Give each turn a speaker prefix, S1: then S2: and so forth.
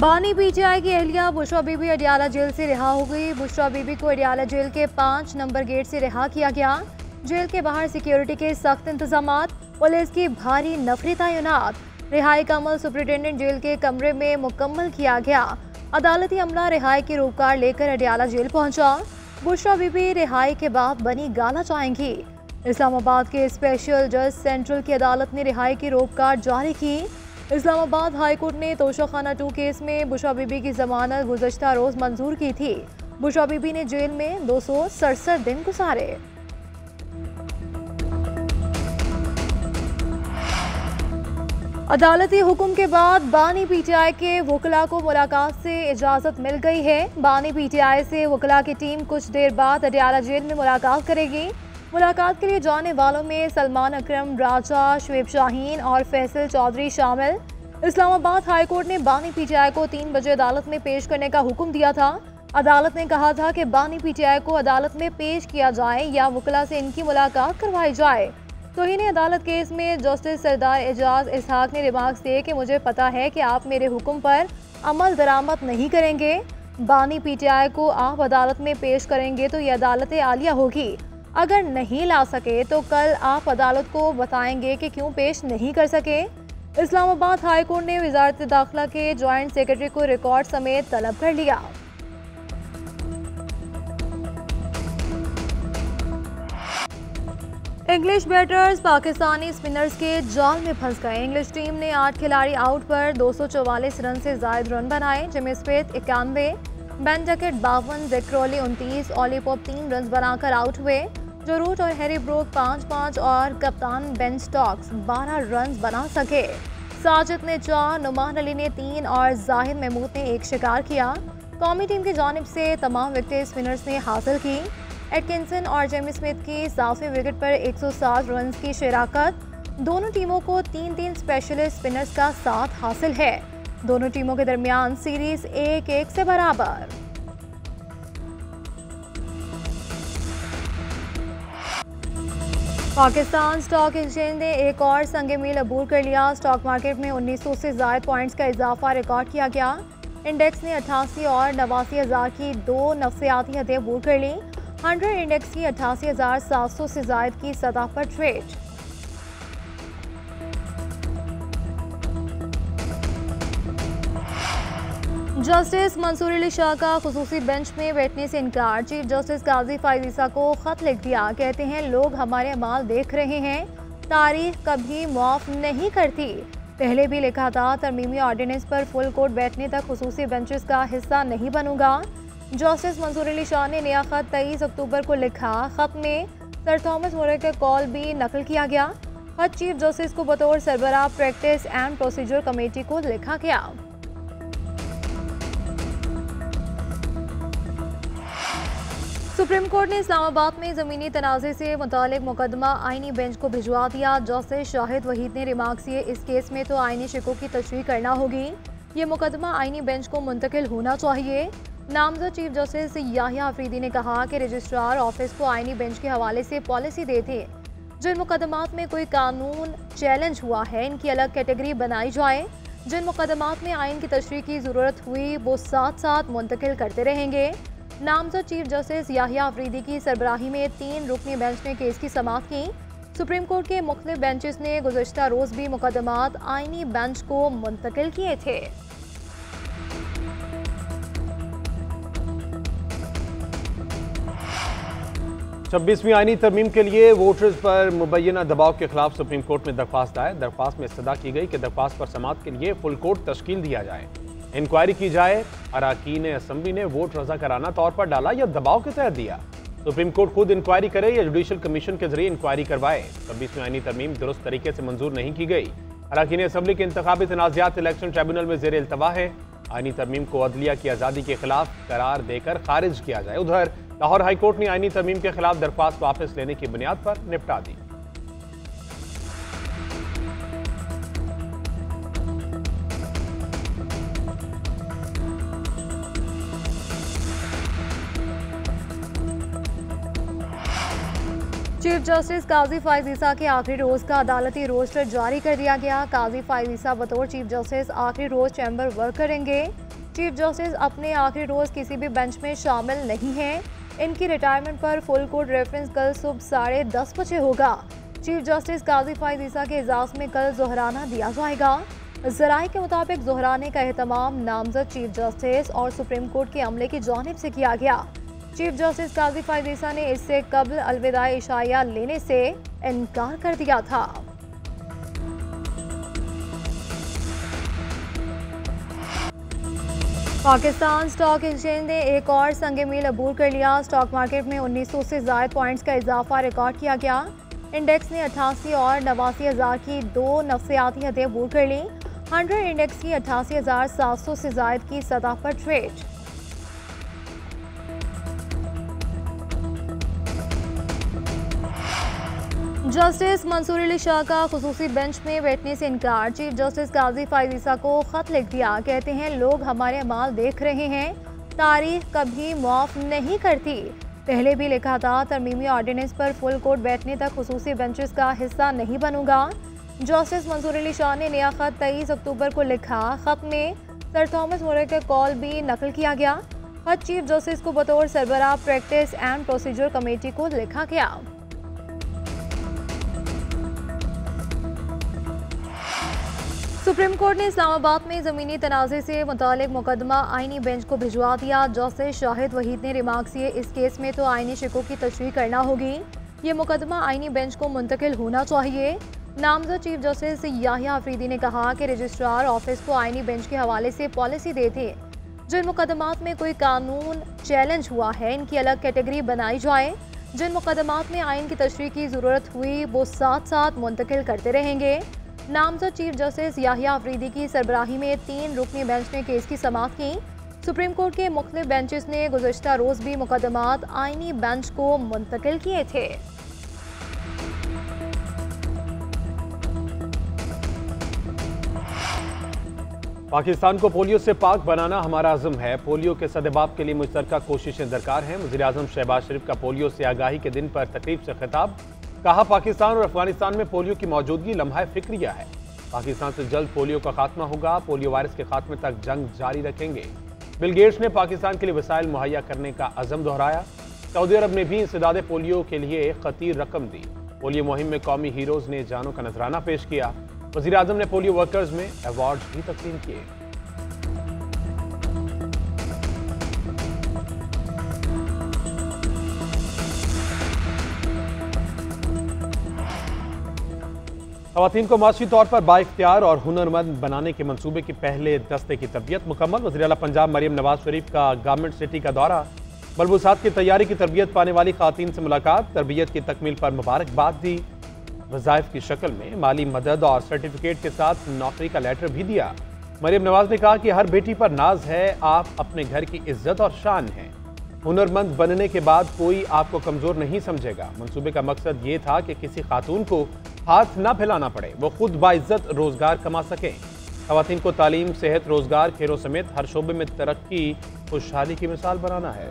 S1: बानी पीटीआई की एहलिया बुशरा बीबी अडियाला जेल से रिहा हो गई। बुशरा बीबी को अडियाला जेल के 5 नंबर गेट से रिहा किया गया। जेल के बाहर सिक्योरिटी के सख्त इंतजामात, पुलिस की भारी नफरी तैनात। रिहाई का अमल सुप्रिंटेंडेंट जेल के कमरे में मुकम्मल किया गया। अदालती अमला रिहाई की रूपकार लेकर अडियाला जेल पहुंचा। बुशरा बीबी रिहाई के बाद बनी गाला चाहेंगी। इस्लामाबाद के स्पेशल जज सेंट्रल की अदालत ने रिहाई की रोपकार जारी की। इस्लामाबाद हाई कोर्ट ने तोशाखाना 2 केस में बुशरा बीबी की जमानत गुज़श्ता रोज मंजूर की थी। बुशरा बीबी ने जेल में 267 दिन गुजारे। अदालती हुक्म के बाद बानी पीटीआई के वकला को मुलाकात से इजाजत मिल गई है। बानी पीटीआई से वकला की टीम कुछ देर बाद अडियाला जेल में मुलाकात करेगी। मुलाकात के लिए जाने वालों में सलमान अकरम, राजा, शुएब शाहीन और फैसल चौधरी शामिल। इस्लामाबाद हाई कोर्ट ने बानी पीटीआई को 3 बजे अदालत में पेश करने का हुक्म दिया था। अदालत ने कहा था कि बानी पीटीआई को अदालत में पेश किया जाए या वकला से इनकी मुलाकात करवाई जाए। तौहीन अदालत केस में जस्टिस सरदार एजाज इसहाक ने रिमार्क्स दिए कि मुझे पता है कि आप मेरे हुक्म पर अमल दरामद नहीं करेंगे। बानी पीटीआई को आप अदालत में पेश करेंगे तो यह अदालत आलिया होगी। अगर नहीं ला सके तो कल आप अदालत को बताएंगे कि क्यों पेश नहीं कर सके। इस्लामाबाद हाई कोर्ट ने वजारत दाखिला के जॉइंट सेक्रेटरी को रिकॉर्ड समेत तलब कर लिया। इंग्लिश बैटर्स पाकिस्तानी स्पिनर्स के जाल में फंस गए। इंग्लिश टीम ने 8 खिलाड़ी आउट पर 244 रन से जायद रन बनाए, जिनमें Smith 91, Ben Duckett 52, Jack Crawley 29, Ollie Pope 3 run बनाकर आउट हुए। जो रूट और हैरी ब्रूक 5-5 और कप्तान बेन स्टोक्स 12 रन बना सके। साजिद ने 4, नुमान अली ने 3 और जाहिद महमूद ने 1 शिकार किया। कौमी टीम की जानिब से तमाम विकेटें स्पिनर्स ने हासिल की। एटकिंसन और जेमी स्मिथ की 7वें विकेट पर 107 रन की शराकत। दोनों टीमों को 3-3 स्पेशलिस्ट स्पिनर्स का साथ हासिल है। दोनों टीमों के दरमियान सीरीज 1-1 से बराबर। पाकिस्तान स्टॉक एक्सचेंज ने एक और संग मील अबूर कर लिया। स्टॉक मार्केट में 1900 से ज़ायद पॉइंट्स का इजाफा रिकॉर्ड किया गया। इंडेक्स ने 88 और 89,000 की 2 नफ्सियाती हदें अबूर कर ली। 100 इंडेक्स की 88,700 से ज़ायद की सतह पर ट्रेड। जस्टिस मंसूर अली शाह का खुसूसी बेंच में बैठने से इनकार। चीफ जस्टिस काजी फायद ईसा को खत लिख दिया। कहते हैं लोग हमारे अमाल देख रहे हैं, तारीख कभी माफ नहीं करती। पहले भी लिखा था तरमीमी ऑर्डिनेंस पर फुल कोर्ट बैठने तक खुसूसी बेंचेस का हिस्सा नहीं बनूंगा। जस्टिस मंसूर अली शाह ने नया खत 23 अक्टूबर को लिखा। खत में सर थॉमस मोरे का कॉल भी नकल किया गया। खत चीफ जस्टिस को बतौर सरबराह प्रैक्टिस एंड प्रोसीजर कमेटी को लिखा गया। सुप्रीम कोर्ट ने इस्लामाबाद में ज़मीनी तनाज़े से मुतालिक मुकदमा आईनी बेंच को भिजवा दिया। जस्टिस शाहिद वहीद ने रिमार्क्स किए, इस केस में तो आईनी शिकों की तशरीह करना होगी। ये मुकदमा आईनी बेंच को मुंतकिल होना चाहिए। नामजद चीफ जस्टिस याहिया अफरीदी ने कहा कि रजिस्ट्रार ऑफिस को आईनी बेंच के हवाले से पॉलिसी देते। जिन मुकदमात में कोई कानून चैलेंज हुआ है, इनकी अलग कैटेगरी बनाई जाए। जिन मुकदमात में आइन की तशरीह की ज़रूरत हुई वो साथ साथ मुंतकिल करते रहेंगे। नामजद चीफ जस्टिस याहिया अफरीदी की सरबराही में 3 रुकनी बेंच ने केस की समाअत की। सुप्रीम कोर्ट के मुख्तलिफ बेंचेस ने गुज़श्ता रोज भी मुकदमात आईनी बेंच को मुंतकिल किए थे।
S2: छब्बीसवीं आईनी तरमीम के लिए वोटर्स पर मुबैना दबाव के खिलाफ सुप्रीम कोर्ट में दरख्वास्त आए। दरख्वास्त में इस्तदा की गई कि दरख्वास्त पर समाअत के लिए फुल कोर्ट तश्कील दिया जाए, इंक्वायरी की जाए। अराकीन असम्बली ने वोट रजा कराना तौर पर डाला या दबाव के तहत दिया। सुप्रीम कोर्ट खुद इंक्वायरी करे या जुडिशल कमीशन के जरिए इंक्वायरी करवाए। 26वीं आईनी तरमीम दुरुस्त तरीके से मंजूर नहीं की गई। अराकीन असम्बली के इंतखाबी तनाज़ात इलेक्शन ट्रिब्यूनल में ज़ेर इल्तवा है। आईनी तरमीम को अदलिया की आज़ादी के खिलाफ करार देकर खारिज किया जाए। उधर लाहौर हाई कोर्ट ने आईनी तरमीम के खिलाफ दरख्वास्त वापस लेने की बुनियाद पर निपटा दी।
S1: चीफ जस्टिस काजी फायद ईसा के आखिरी रोज का अदालती रोस्टर जारी कर दिया गया। काजी फायद ईसा बतौर चीफ जस्टिस आखिरी रोज चैम्बर वर्क करेंगे। चीफ जस्टिस अपने आखिरी रोज किसी भी बेंच में शामिल नहीं हैं। इनकी रिटायरमेंट पर फुल कोर्ट रेफरेंस कल सुबह 10:30 बजे होगा। चीफ जस्टिस काजी फाइज ईसा के इजाज़ में कल जोहराना दिया जाएगा। ज़राए के मुताबिक जोहराने का एहतमाम नामजद चीफ जस्टिस और सुप्रीम कोर्ट के अमले की जानिब से किया गया। चीफ जस्टिस काजी फाइज ईसा ने इससे कबल अलविदा इशाया लेने से इनकार कर दिया था। पाकिस्तान स्टॉक एक्सचेंज ने एक और संग मील अबूर कर लिया। स्टॉक मार्केट में 1900 से ज़ायद पॉइंट्स का इजाफा रिकॉर्ड किया गया। इंडेक्स ने 88 और 89,000 की दो नफ्सियाती हदें अबूर कर ली। 100 इंडेक्स की 88,700 से ज़ायद की सतह पर ट्रेड। जस्टिस मंसूर अली शाह का खुसूसी बेंच में बैठने से इनकार। चीफ जस्टिस काजी फाइज ईसा को खत लिख दिया। कहते हैं लोग हमारे अमाल देख रहे हैं, तारीख कभी माफ नहीं करती। पहले भी लिखा था तरमीमी ऑर्डिनेंस पर फुल कोर्ट बैठने तक खुसूसी बेंचेस का हिस्सा नहीं बनूंगा। जस्टिस मंसूर अली शाह ने नया खत 23 अक्टूबर को लिखा। खत में सर थॉमस मोरे का कॉल भी नकल किया गया। खत चीफ जस्टिस को बतौर सरबराह प्रैक्टिस एंड प्रोसीजर कमेटी को लिखा गया। सुप्रीम कोर्ट ने इस्लामाबाद में ज़मीनी तनाज़े से मुतालिक मुकदमा आईनी बेंच को भिजवा दिया। जस्टिस शाहिद वहीद ने रिमार्क्स दिए, इस केस में तो आईनी शिकों की तशरीह करना होगी। ये मुकदमा आईनी बेंच को मुंतकिल होना चाहिए। नामजद चीफ जस्टिस याहिया अफरीदी ने कहा कि रजिस्ट्रार ऑफिस को आईनी बेंच के हवाले से पॉलिसी देते जिन मुकदमात में कोई कानून चैलेंज हुआ है इनकी अलग कैटेगरी बनाई जाए। जिन मुकदमात में आइन की तशरीह की ज़रूरत हुई वो साथ साथ मुंतकिल करते रहेंगे। नामजद चीफ जस्टिस याहिया अफरीदी की सरबराही में 3 रुकनी बेंच ने केस की समाअत की। सुप्रीम कोर्ट के मुख्तलिफ बेंचेस ने गुज़श्ता रोज़ भी मुकदमात आईनी बेंच को मुंतकिल किए थे।
S2: पाकिस्तान को पोलियो से पाक बनाना हमारा अज़म है। पोलियो के सदेबाप के लिए मुश्तरका कोशिशें दरकार हैं। वज़ीर-ए-आज़म शहबाज शरीफ का पोलियो से आगाही के दिन पर तकरीब से खिताब। कहा पाकिस्तान और अफगानिस्तान में पोलियो की मौजूदगी लम्हा फिक्रिया है। पाकिस्तान से जल्द पोलियो का खात्मा होगा। पोलियो वायरस के खात्मे तक जंग जारी रखेंगे। बिल गेट्स ने पाकिस्तान के लिए वसाइल मुहैया करने का अज़म दोहराया। सऊदी अरब ने भी इंसदादे पोलियो के लिए खतीर रकम दी। पोलियो मुहिम में कौमी हीरोज़ ने जानों का नजराना पेश किया। वज़ीर-ए-आज़म ने पोलियो वर्कर्स में अवार्ड भी तकसीम किए। ख़वातीन को माशी तौर पर बाइख्तियार और हुनरमंद बनाने के मंसूबे के पहले दस्ते की तरबियत मुकम्मल। वज़ीर आला पंजाब मरियम नवाज शरीफ का गवर्नमेंट सिटी का दौरा। बलबूसात की तैयारी की तरबियत पाने वाली ख़वातीन से मुलाकात। तरबियत की तकमील पर मुबारकबाद दी। वज़ाइफ की शक्ल में माली मदद और सर्टिफिकेट के साथ नौकरी का लेटर भी दिया। मरियम नवाज ने कहा कि हर बेटी पर नाज है, आप अपने घर की इज्जत और शान हैं। हुनरमंद बनने के बाद कोई आपको कमज़ोर नहीं समझेगा। मंसूबे का मकसद ये था कि किसी खातून को हाथ ना फैलाना पड़े, वो खुद बाइज्जत रोजगार कमा सकें। ख़वातीन को तालीम, सेहत, रोजगार, खेलों समेत हर शोबे में तरक्की, खुशहाली की मिसाल बनाना है।